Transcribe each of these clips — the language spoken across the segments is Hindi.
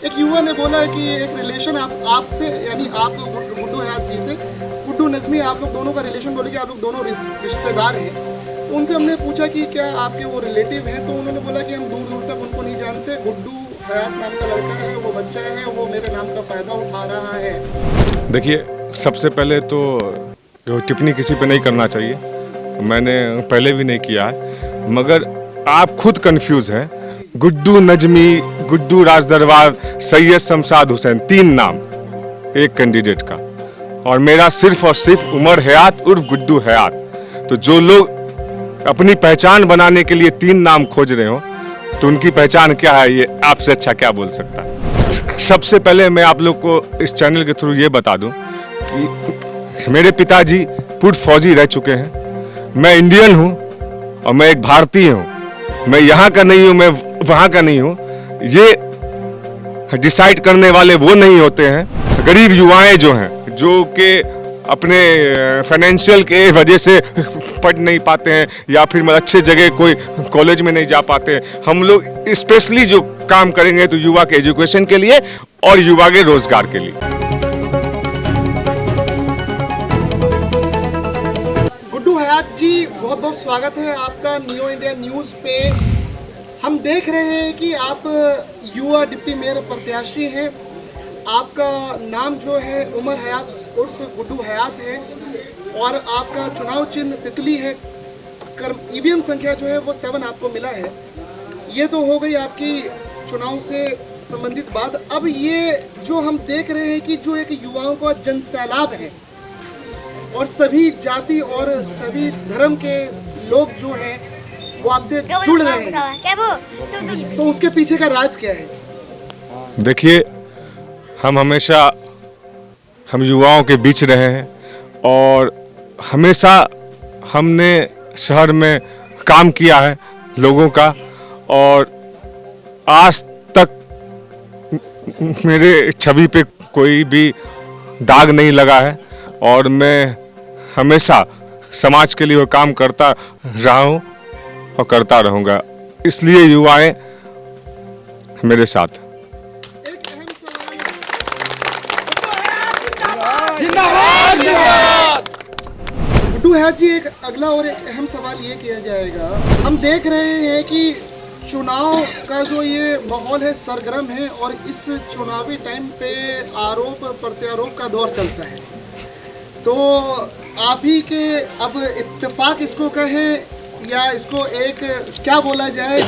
एक युवा ने बोला कि एक रिलेशन आपसे यानी आप गुड्डू हयात जी से, गुड्डू नज़मी, आप लोग दोनों का रिलेशन बोले कि आप लोग दोनों रिश्तेदार हैं। तो उनसे हमने पूछा कि क्या आपके वो रिलेटिव हैं, तो उन्होंने बोला कि हम दूर दूर तक उनको नहीं जानते। गुड्डू हयात नाम का लड़का है, वो बच्चा है, वो मेरे नाम का फ़ायदा उठा रहा है। देखिए, सबसे पहले तो टिप्पणी किसी पे नहीं करना चाहिए, मैंने पहले भी नहीं किया है, मगर आप खुद कंफ्यूज हैं। गुड्डू नजमी, गुड्डू राजदरबार, सैयद शमशाद हुसैन, 3 नाम एक कैंडिडेट का, और मेरा सिर्फ और सिर्फ उमर हयात उर्फ गुड्डू हयात। तो जो लोग अपनी पहचान बनाने के लिए 3 नाम खोज रहे हो, तो उनकी पहचान क्या है ये आपसे अच्छा क्या बोल सकता है। सबसे पहले मैं आप लोग को इस चैनल के थ्रू ये बता दूं कि मेरे पिताजी पूर्व फौजी रह चुके हैं। मैं इंडियन हूं और मैं एक भारतीय हूं। मैं यहाँ का नहीं हूं, मैं वहाँ का नहीं हूं। ये डिसाइड करने वाले वो नहीं होते हैं। गरीब युवाएं जो हैं, जो कि अपने फाइनेंशियल के वजह से पढ़ नहीं पाते हैं या फिर अच्छे जगह कोई कॉलेज में नहीं जा पाते हैं, हम लोग स्पेशली जो काम करेंगे तो युवा के एजुकेशन के लिए और युवा के रोजगार के लिए। गुड्डू हयात जी, बहुत बहुत स्वागत है आपका न्यू इंडिया न्यूज़ पे। हम देख रहे हैं कि आप युवा डिप्टी मेयर प्रत्याशी हैं। आपका नाम जो है उमर हयात उर्फ गुड्डू हयात है और आपका चुनाव चिन्ह तितली है। ईवीएम संख्या जो है वो 7 आपको मिला है। ये तो हो गई आपकी चुनाव से संबंधित बात। अब ये जो हम देख रहे हैं कि जो एक युवाओं का जनसैलाब है और सभी जाति और सभी धर्म के लोग जो हैं वो आपसे जुड़ रहे हैं, तो उसके पीछे का राज क्या है? देखिए, हम हमेशा हम युवाओं के बीच रहे हैं और हमेशा हमने शहर में काम किया है लोगों का, और आज तक मेरे छवि पे कोई भी दाग नहीं लगा है और मैं हमेशा समाज के लिए वो काम करता रहा हूँ और करता रहूँगा। इसलिए युवाएं मेरे साथ। गुड्डू हयात जी, एक अगला और एक अहम सवाल ये किया जाएगा। हम देख रहे हैं कि चुनाव का जो ये माहौल है सरगर्म है और इस चुनावी टाइम पे आरोप प्रत्यारोप का दौर चलता है। तो आप ही के अब इत्तेफाक इसको कहें या इसको एक क्या बोला जाए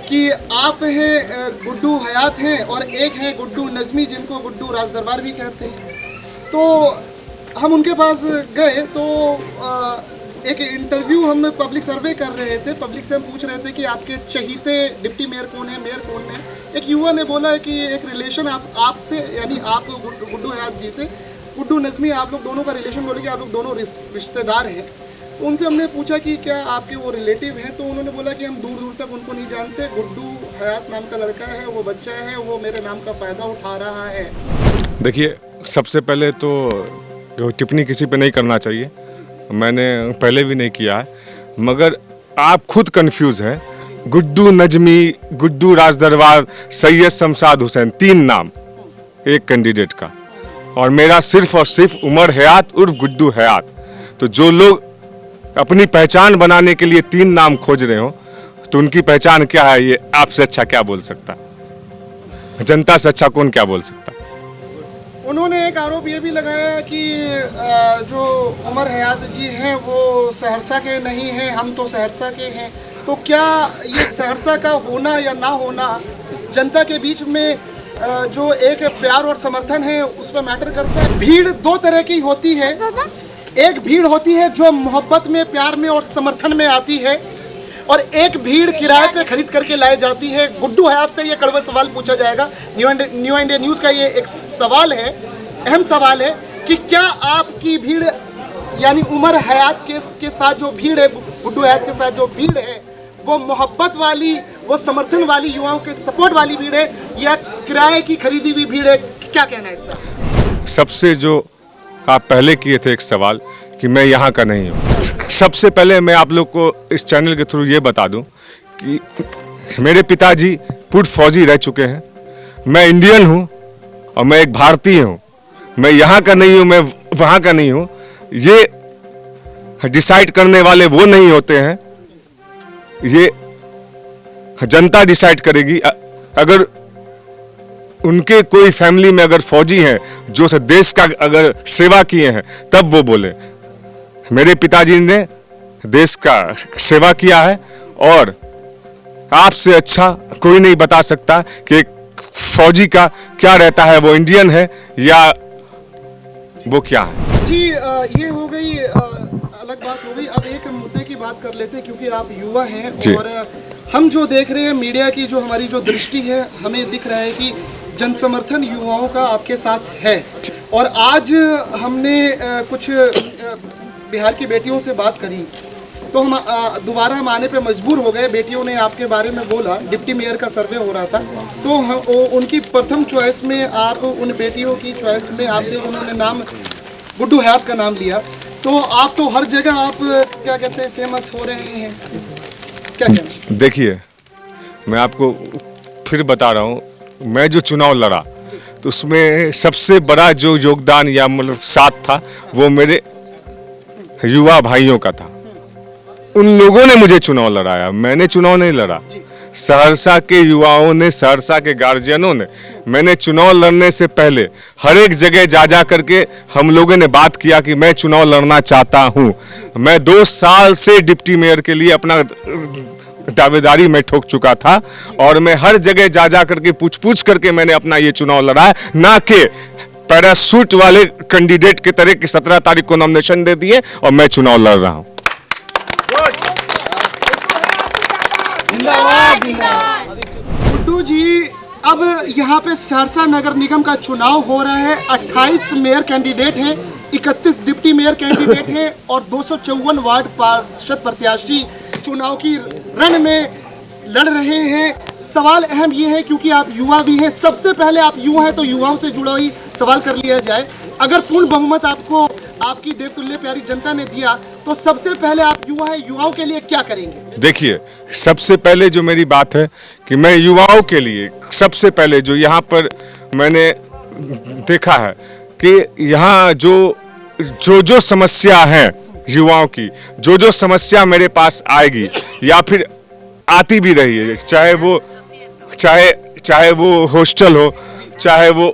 कि आप हैं गुड्डू हयात हैं और एक हैं गुड्डू नज़मी, जिनको गुड्डू राजदरबार भी कहते हैं। तो हम उनके पास गए तो एक इंटरव्यू हम पब्लिक सर्वे कर रहे थे। पब्लिक से हम पूछ रहे थे कि आपके चहीते डिप्टी मेयर कौन है, मेयर कौन है। एक युवा ने बोला है कि एक रिलेशन आपसे यानी आप गुड्डू हयात जी से, गुड्डू नज़मी, आप लोग दोनों का रिलेशन बोले कि आप लोग दोनों रिश्तेदार हैं। तो उनसे हमने पूछा कि क्या आपके वो रिलेटिव हैं, तो उन्होंने बोला कि हम दूर दूर तक उनको नहीं जानते। गुड्डू हयात नाम का लड़का है, वो बच्चा है, वो मेरे नाम का फ़ायदा उठा रहा है। देखिए, सबसे पहले तो टिप्पणी किसी पे नहीं करना चाहिए, मैंने पहले भी नहीं किया है, मगर आप खुद कंफ्यूज हैं। गुड्डू नजमी, गुड्डू राजदरबार, सैयद शमशाद हुसैन, 3 नाम एक कैंडिडेट का, और मेरा सिर्फ और सिर्फ उमर हयात उर्फ गुड्डू हयात। तो जो लोग अपनी पहचान बनाने के लिए 3 नाम खोज रहे हो, तो उनकी पहचान क्या है ये आपसे अच्छा क्या बोल सकता है, जनता से अच्छा कौन क्या बोल सकता है। उन्होंने एक आरोप ये भी लगाया कि जो उमर हयात जी हैं वो सहरसा के नहीं हैं, हम तो सहरसा के हैं। तो क्या ये सहरसा का होना या ना होना जनता के बीच में जो एक प्यार और समर्थन है उस पर मैटर करता है? भीड़ 2 तरह की होती है। एक भीड़ होती है जो मोहब्बत में, प्यार में और समर्थन में आती है, और एक भीड़ किराए पे खरीद करके लाई जाती है। गुड्डू हयात से ये कड़वा सवाल पूछा जाएगा। न्यू इंडिया न्यूज़ का ये एक सवाल है, अहम सवाल है कि क्या आपकी भीड़ यानी उमर हयात के साथ जो भीड़ है, गुड्डू हयात के साथ जो भीड़ है, वो मोहब्बत वाली, वो समर्थन वाली, युवाओं के सपोर्ट वाली भीड़ है या किराए की खरीदी हुई भीड़ है? क्या कहना है इस पर? सबसे जो आप पहले किए थे एक सवाल कि मैं यहाँ का नहीं हूँ, सबसे पहले मैं आप लोग को इस चैनल के थ्रू ये बता दूं कि मेरे पिताजी पूर्व फौजी रह चुके हैं। मैं इंडियन हूँ और मैं एक भारतीय हूँ। मैं यहाँ का नहीं हूँ, मैं वहाँ का नहीं हूँ। ये डिसाइड करने वाले वो नहीं होते हैं, ये जनता डिसाइड करेगी। अगर उनके कोई फैमिली में अगर फौजी हैं जो देश का अगर सेवा किए हैं तब वो बोले। मेरे पिताजी ने देश का सेवा किया है और आपसे अच्छा कोई नहीं बता सकता कि एक फौजी का क्या रहता है, वो इंडियन है या वो क्या है। जी ये हो गई अलग बात हो गई। अब एक मुद्दे की बात कर लेते हैं, क्योंकि आप युवा हैं और हम जो देख रहे हैं मीडिया की जो हमारी जो दृष्टि है, हमें दिख रहा है कि जनसमर्थन युवाओं का आपके साथ है। और आज हमने कुछ बिहार की बेटियों से बात करी तो हम दोबारा हम आने पे मजबूर हो गए। बेटियों ने आपके बारे में बोला, डिप्टी मेयर का सर्वे हो रहा था तो उनकी प्रथम चॉइस में आप, उन बेटियों की चॉइस में आपसे उन्होंने नाम गुड्डू हयात का नाम लिया। तो आप तो हर जगह आप क्या कहते हैं फेमस हो रहे हैं, क्या कहते हैं? देखिए, मैं आपको फिर बता रहा हूँ, मैं जो चुनाव लड़ा तो उसमें सबसे बड़ा जो योगदान या मतलब साथ था वो मेरे युवा भाइयों का था। उन लोगों ने मुझे चुनाव लड़ाया, मैंने चुनाव नहीं लड़ा। सहरसा के युवाओं ने, सहरसा के गार्जियनों ने, मैंने चुनाव लड़ने से पहले हर एक जगह जा करके हम लोगों ने बात किया कि मैं चुनाव लड़ना चाहता हूं। मैं 2 साल से डिप्टी मेयर के लिए अपना दावेदारी में ठोक चुका था और मैं हर जगह जा करके पूछ करके मैंने अपना ये चुनाव लड़ा है, ना कि पैरासूट वाले कैंडिडेट के तरह की 17 तारीख को नॉमिनेशन दे दिए और मैं चुनाव लड़ रहा हूं। गुड्डू जी, अब यहाँ पे सहरसा नगर निगम का चुनाव हो रहा है। 28 मेयर कैंडिडेट हैं, 31 डिप्टी मेयर कैंडिडेट हैं और 254 वार्ड पार्षद प्रत्याशी चुनाव की रण में लड़ रहे हैं। सवाल अहम ये है, क्योंकि आप युवा भी हैं, सबसे पहले आप युवा हैं तो युवाओं से जुड़ा ही सवाल कर लिया जाए। अगर पूर्ण बहुमत आपको आपकी देवतुल्य प्यारी जनता ने दिया तो सबसे पहले आप युवा हैं, युवाओं के लिए क्या करेंगे? देखिए, सबसे पहले जो मेरी बात है कि मैं युवाओं के लिए सबसे पहले जो यहाँ पर मैंने देखा है कि यहाँ जो समस्या है युवाओं की, जो समस्या मेरे पास आएगी या फिर आती भी रही है, चाहे वो हॉस्टल हो, चाहे वो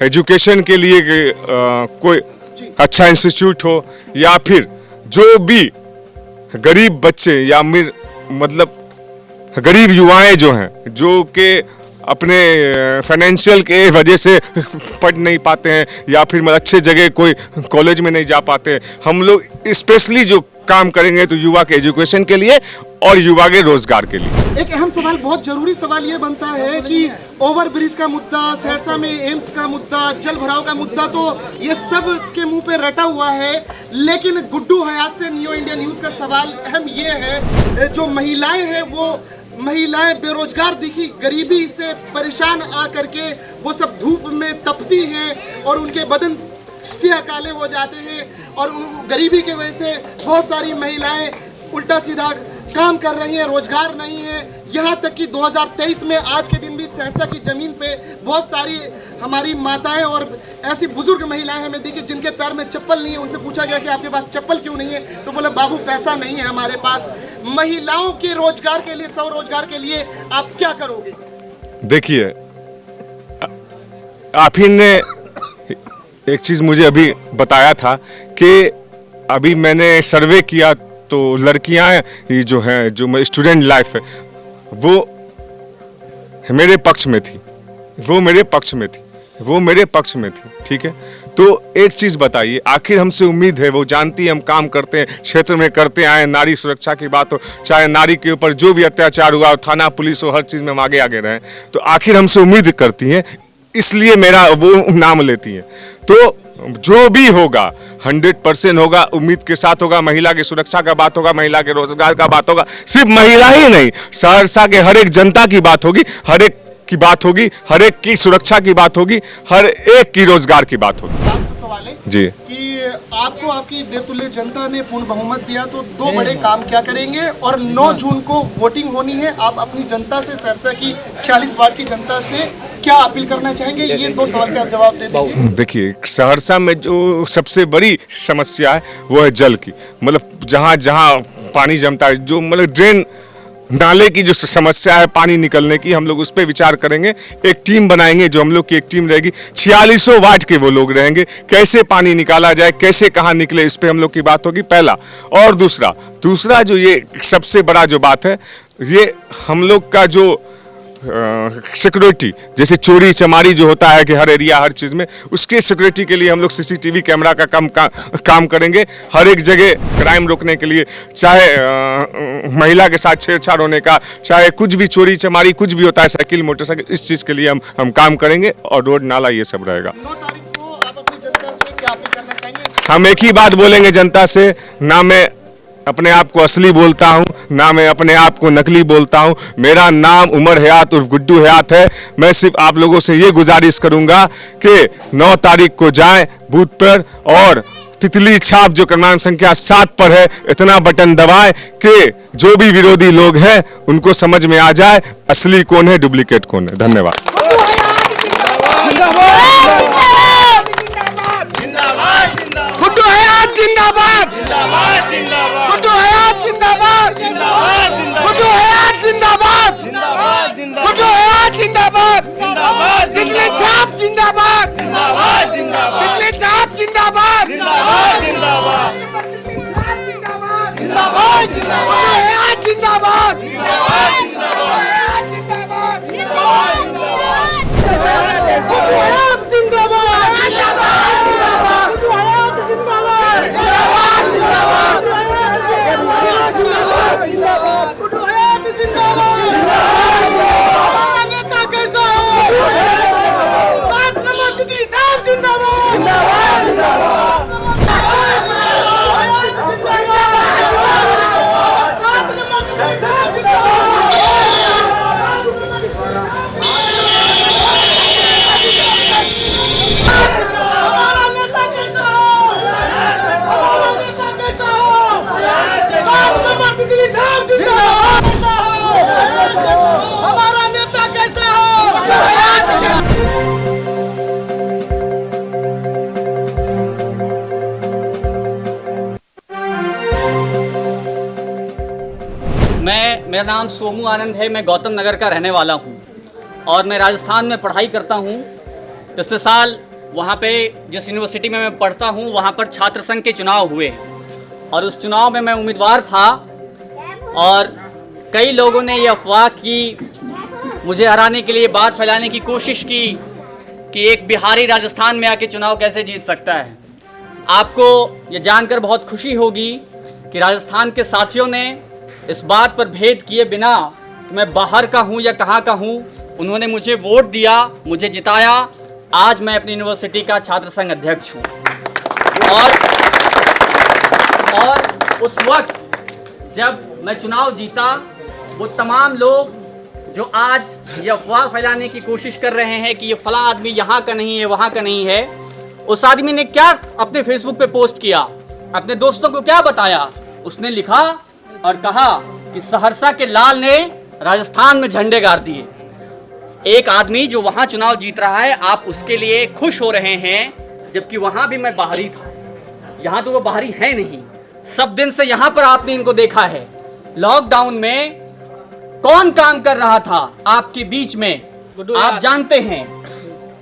एजुकेशन के लिए कोई अच्छा इंस्टीट्यूट हो, या फिर जो भी गरीब बच्चे या मतलब गरीब युवाएं जो हैं, जो कि अपने फाइनेंशियल के वजह से पढ़ नहीं पाते हैं या फिर अच्छे जगह कोई कॉलेज में नहीं जा पाते, हम लोग स्पेशली जो काम करेंगे तो युवा के एजुकेशन के लिए और युवा के रोजगार के लिए। एक अहम सवाल, बहुत जरूरी सवाल ये बनता है कि ओवर ब्रिज का मुद्दा, सहरसा में एम्स का मुद्दा, जल भराव का मुद्दा, तो ये सब के मुंह पे रटा हुआ है। लेकिन गुड्डू हयात से न्यू इंडिया न्यूज का सवाल अहम ये है, जो महिलाएं हैं वो महिलाएं बेरोजगार दिखी, गरीबी से परेशान आ करके वो सब धूप में तपती हैं और उनके बदन सियाह काले हो जाते हैं और गरीबी की वजह से बहुत सारी महिलाएं उल्टा सीधा काम कर रही हैं, रोजगार नहीं है। यहाँ तक कि 2023 में आज के दिन भी सहरसा की जमीन पे बहुत सारी हमारी माताएं और ऐसी बुजुर्ग महिलाएं हमें दिखी जिनके पैर में चप्पल नहीं है। उनसे पूछा गया कि आपके पास चप्पल क्यों नहीं है, तो बोले बाबू पैसा नहीं है हमारे पास। महिलाओं के रोजगार के लिए, स्वरोजगार के लिए आप क्या करोगे? देखिए, आप ही ने एक चीज मुझे अभी बताया था कि अभी मैंने सर्वे किया तो लड़कियां ये जो हैं, जो स्टूडेंट लाइफ है, वो मेरे पक्ष में थी, वो मेरे पक्ष में थी, वो मेरे पक्ष में थी। ठीक है, तो एक चीज बताइए, आखिर हमसे उम्मीद है, वो जानती है हम काम करते हैं, क्षेत्र में करते आए, नारी सुरक्षा की बात हो, चाहे नारी के ऊपर जो भी अत्याचार हुआ, थाना पुलिस हो, हर चीज में हम आगे आगे रहें, तो आखिर हमसे उम्मीद करती हैं, इसलिए मेरा वो नाम लेती हैं। तो जो भी होगा 100% होगा, उम्मीद के साथ होगा। महिला की सुरक्षा का बात होगा, महिला के रोजगार का बात होगा, सिर्फ महिला ही नहीं, सहरसा के हर एक जनता की बात होगी, हर एक की बात होगी, हर एक की सुरक्षा की बात होगी, हर एक की रोजगार की बात होगी। लास्ट सवाल वाले जी। कि आपको आपकी देवतुल्य जनता ने पूर्ण बहुमत दिया, तो दो बड़े काम क्या करेंगे, और 9 जून को वोटिंग होनी है, आप अपनी जनता से, सहरसा की 46 वार्ड की जनता से क्या अपील करना चाहेंगे? ये 2 सवाल के आप जवाब दे दीजिए। देखिए, सहरसा में जो सबसे बड़ी समस्या है वो है जल की। मतलब जहाँ जहाँ पानी जमता है, जो मतलब ड्रेन नाले की जो समस्या है पानी निकलने की, हम लोग उस पर विचार करेंगे। एक टीम बनाएंगे, जो हम लोग की एक टीम रहेगी, 46 वार्ड के वो लोग रहेंगे। कैसे पानी निकाला जाए, कैसे कहाँ निकले, इस पे हम लोग की बात होगी, पहला। और दूसरा जो ये सबसे बड़ा जो बात है, ये हम लोग का जो सिक्योरिटी, जैसे चोरी चमारी जो होता है कि हर एरिया हर चीज़ में, उसके सिक्योरिटी के लिए हम लोग सीसीटीवी कैमरा का काम करेंगे। हर एक जगह क्राइम रोकने के लिए, चाहे महिला के साथ छेड़छाड़ होने का, चाहे कुछ भी चोरी चमारी कुछ भी होता है, साइकिल मोटरसाइकिल, इस चीज़ के लिए हम काम करेंगे। और रोड नाला ये सब रहेगा। 9 तारीख को आप अपनी जनता से क्या अपील करना चाहेंगे? हम एक ही बात बोलेंगे जनता से, ना मैं अपने आप को असली बोलता हूं, ना मैं अपने आप को नकली बोलता हूं। मेरा नाम उमर हयात उर्फ गुड्डू हयात है। मैं सिर्फ आप लोगों से ये गुजारिश करूंगा कि 9 तारीख को जाएं बूथ पर, और तितली छाप जो क्रमांक संख्या 7 पर है, इतना बटन दबाएं कि जो भी विरोधी लोग हैं उनको समझ में आ जाए असली कौन है, डुप्लीकेट कौन है। धन्यवाद। गुड्डू हयात जिंदाबाद, गुड्डू हयात जिंदाबाद, गुड्डू हयात जिंदाबाद, गुड्डू हयात जिंदाबाद, तितली छाप जिंदाबाद, तितली छाप जिंदाबाद, हयात जिंदाबाद, मेरा नाम सोमू आनंद है। मैं गौतम नगर का रहने वाला हूँ और मैं राजस्थान में पढ़ाई करता हूँ। पिछले साल वहाँ पे जिस यूनिवर्सिटी में मैं पढ़ता हूँ वहाँ पर छात्र संघ के चुनाव हुए और उस चुनाव में मैं उम्मीदवार था और कई लोगों ने ये अफवाह की, मुझे हराने के लिए बात फैलाने की कोशिश की कि एक बिहारी राजस्थान में आके चुनाव कैसे जीत सकता है। आपको ये जानकर बहुत खुशी होगी कि राजस्थान के साथियों ने इस बात पर भेद किए बिना कि मैं बाहर का हूँ या कहाँ का हूँ, उन्होंने मुझे वोट दिया, मुझे जिताया। आज मैं अपनी यूनिवर्सिटी का छात्र संघ अध्यक्ष हूँ और उस वक्त जब मैं चुनाव जीता, वो तमाम लोग जो आज ये अफवाह फैलाने की कोशिश कर रहे हैं कि ये फला आदमी यहाँ का नहीं है, वहाँ का नहीं है, उस आदमी ने क्या अपने फेसबुक पे पोस्ट किया, अपने दोस्तों को क्या बताया? उसने लिखा और कहा कि सहरसा के लाल ने राजस्थान में झंडे गाड़ दिए। एक आदमी जो वहां चुनाव जीत रहा है, आप उसके लिए खुश हो रहे हैं, जबकि वहां भी मैं बाहरी था। यहाँ तो वो बाहरी है नहीं। सब दिन से यहाँ पर आपने इनको देखा है। लॉकडाउन में कौन काम कर रहा था आपके बीच में, आप जानते हैं।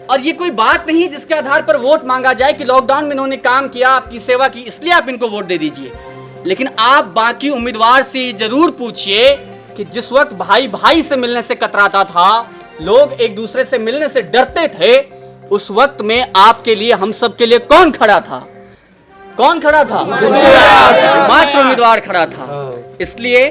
और ये कोई बात नहीं जिसके आधार पर वोट मांगा जाए कि लॉकडाउन में इन्होंने काम किया, आपकी सेवा की, इसलिए आप इनको वोट दे दीजिए। लेकिन आप बाकी उम्मीदवार से जरूर पूछिए कि जिस वक्त भाई भाई से मिलने से कतराता था, लोग एक दूसरे से मिलने से डरते थे, उस वक्त में आपके लिए, हम सब के लिए कौन खड़ा था? कौन खड़ा था? मात्र उम्मीदवार खड़ा था। इसलिए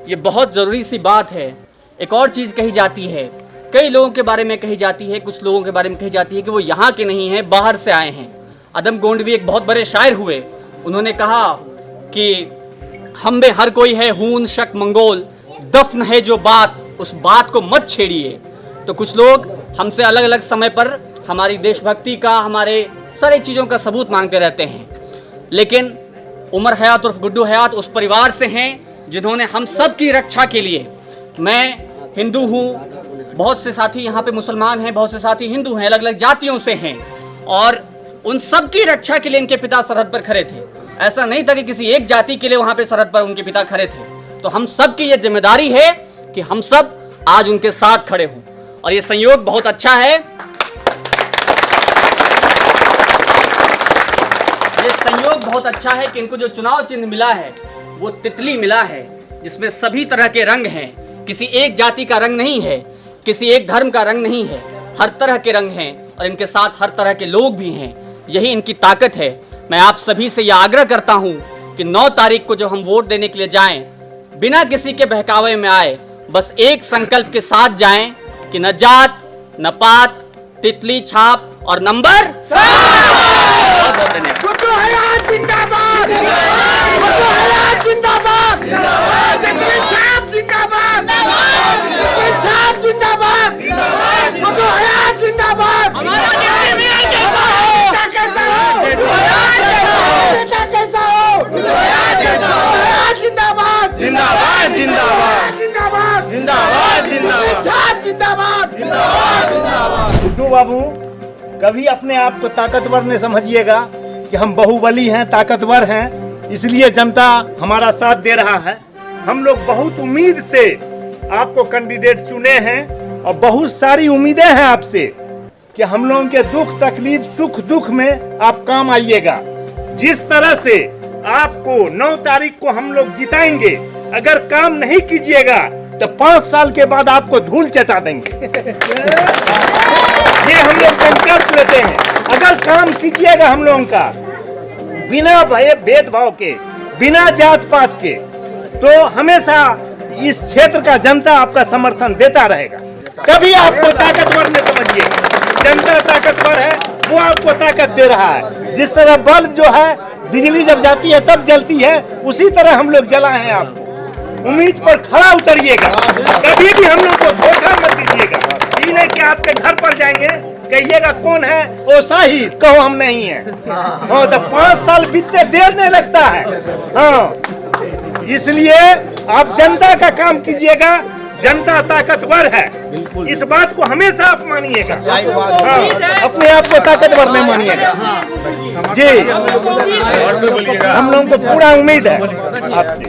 ये बहुत जरूरी सी बात है। एक और चीज कही जाती है, कई लोगों के बारे में कही जाती है, कुछ लोगों के बारे में कही जाती है कि वो यहाँ के नहीं हैं, बाहर से आए हैं। आदम गोंडवी एक बहुत बड़े शायर हुए, उन्होंने कहा कि हम में हर कोई है हून शक मंगोल, दफन है जो बात उस बात को मत छेड़िए। तो कुछ लोग हमसे अलग अलग समय पर हमारी देशभक्ति का, हमारे सारी चीज़ों का सबूत मांगते रहते हैं, लेकिन उमर हयात उर्फ गुड्डू हयात उस परिवार से हैं जिन्होंने हम सब की रक्षा के लिए, मैं हिंदू हूँ, बहुत से साथी यहाँ पे मुसलमान हैं, बहुत से साथी हिंदू हैं, अलग अलग जातियों से हैं, और उन सब की रक्षा के लिए इनके पिता सरहद पर खड़े थे। ऐसा नहीं था कि किसी एक जाति के लिए वहाँ पे सरहद पर उनके पिता खड़े थे। तो हम सब की ये जिम्मेदारी है कि हम सब आज उनके साथ खड़े हों, और ये संयोग बहुत अच्छा है। ये संयोग बहुत अच्छा है कि इनको जो चुनाव चिन्ह मिला है वो तितली मिला है, जिसमें सभी तरह के रंग हैं, किसी एक जाति का रंग नहीं है, किसी एक धर्म का रंग नहीं है, हर तरह के रंग हैं और इनके साथ हर तरह के लोग भी हैं। यही इनकी ताकत है। मैं आप सभी से यह आग्रह करता हूं कि 9 तारीख को जब हम वोट देने के लिए जाएं, बिना किसी के बहकावे में आए, बस एक संकल्प के साथ जाएं कि न जात, न पात, तितली छाप और नंबर। बहुत बहुत धन्यवाद। गुड्डू हयात जिंदाबाद, गुड्डू हयात जिंदाबाद, तितली छाप जिंदाबाद, तितली छाप जिंदाबाद, गुड्डू हयात जिंदाबाद। हमारा कैसा हो? जिंदाबाद, जिंदाबाद, जिंदाबाद, जिंदाबाद, जिंदाबाद, जिंदाबाद, जिंदाबाद, जिंदाबाद। गुड्डू बाबू, कभी अपने आप को ताकतवर न समझिएगा कि हम बाहुबली हैं, ताकतवर हैं, इसलिए जनता हमारा साथ दे रहा है। हम लोग बहुत उम्मीद से आपको कैंडिडेट चुने हैं और बहुत सारी उम्मीदें हैं आपसे कि हम लोगों के दुख तकलीफ सुख दुख में आप काम आइएगा। जिस तरह से आपको 9 तारीख को हम लोग जिताएंगे, अगर काम नहीं कीजिएगा तो 5 साल के बाद आपको धूल चटा देंगे। ये हम लोग संकल्प लेते हैं। अगर काम कीजिएगा हम लोगों का बिना भय भेदभाव के, बिना जात पात के, तो हमेशा इस क्षेत्र का जनता आपका समर्थन देता रहेगा। कभी आपको ताकतवर न समझिए, जनता ताकतवर है, वो आपको ताकत दे रहा है। जिस तरह बल्ब जो है बिजली जब जाती है तब जलती है, उसी तरह हम लोग जलाए हैं आपको। उम्मीद पर खड़ा उतरिएगा, कभी भी हम लोग को धोखा मत दीजिएगा। ये नहीं कि आपके घर पर जाएंगे कहिएगा कौन है वो शाहिद, कहो हम नहीं है। हाँ, तो 5 साल बीतते देर नहीं लगता है। हाँ, इसलिए आप जनता का काम कीजिएगा। जनता ताकतवर है, इस बात को हमेशा आप मानिएगा। हाँ, अपने आप को ताकतवर नहीं मानिएगा जी। हम लोगों को पूरा उम्मीद है आपसे।